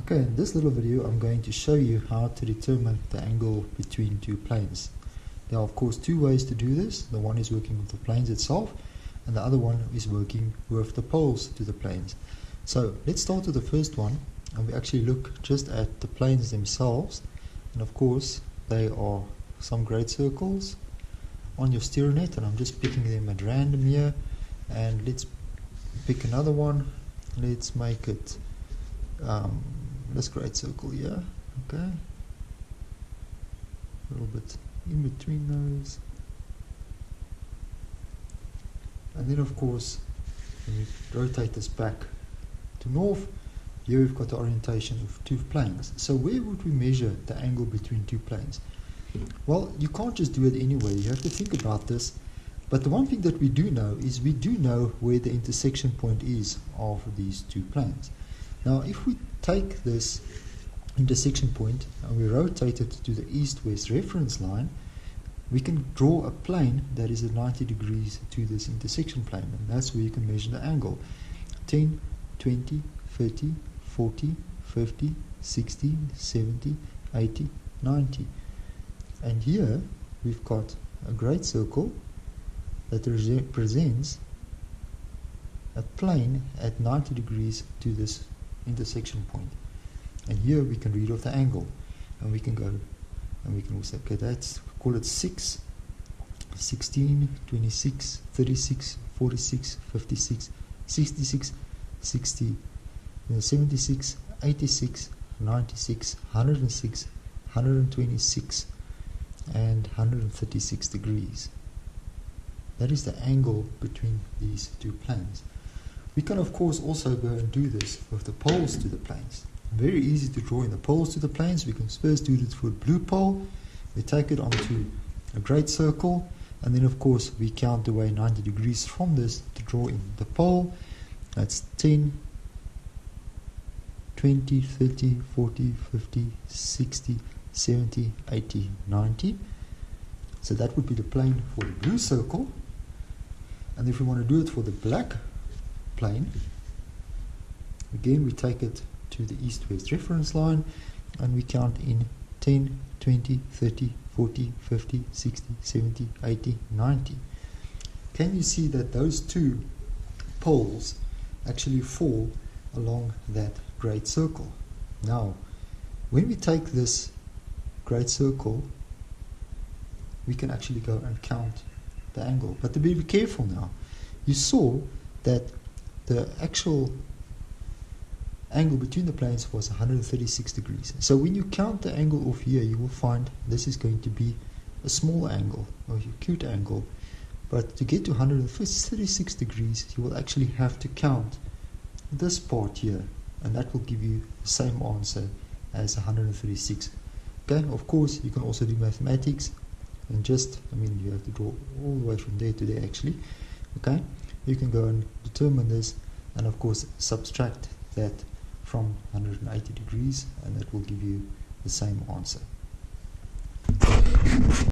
Okay, in this little video I'm going to show you how to determine the angle between two planes. There are of course two ways to do this. The one is working with the planes itself, and the other one is working with the poles to the planes. So let's start with the first one, and we actually look just at the planes themselves, and of course they are some great circles on your Stereonet, and I'm just picking them at random here. And let's pick another one. Let's make it this great circle here. Okay, a little bit in between those, and then of course when we rotate this back to north, here we've got the orientation of two planes. So where would we measure the angle between two planes? Well, you can't just do it anyway. You have to think about this. But the one thing that we do know is we do know where the intersection point is of these two planes. Now if we take this intersection point and we rotate it to the east-west reference line, we can draw a plane that is at 90 degrees to this intersection plane, and that's where you can measure the angle. 10, 20, 30, 40, 50, 60, 70, 80, 90. And here we've got a great circle that represents a plane at 90 degrees to this intersection point. And here we can read off the angle, and we can go and we can also, okay, that's, call it 6, 16, 26, 36, 46, 56, 66, 60, 76, 86, 96, 106, 126, and 136 degrees. That is the angle between these two planes. We can of course also go and do this with the poles to the planes. Very easy to draw in the poles to the planes. We can first do this for a blue pole. We take it onto a great circle, and then of course we count away 90 degrees from this to draw in the pole. That's 10, 20, 30, 40, 50, 60, 70, 80, 90. So that would be the plane for the blue circle. And if we want to do it for the black plane, again we take it to the east-west reference line and we count in 10, 20, 30, 40, 50, 60, 70, 80, 90. Can you see that those two poles actually fall along that great circle? Now, when we take this great circle, we can actually go and count the angle. But to be careful now, you saw that the actual angle between the planes was 136 degrees. So when you count the angle off here, you will find this is going to be a small angle, or a acute angle. But to get to 136 degrees, you will actually have to count this part here, and that will give you the same answer as 136. Okay, of course you can also do mathematics and just, you have to draw all the way from there to there actually. Okay, you can go and determine this, and of course subtract that from 180 degrees, and that will give you the same answer.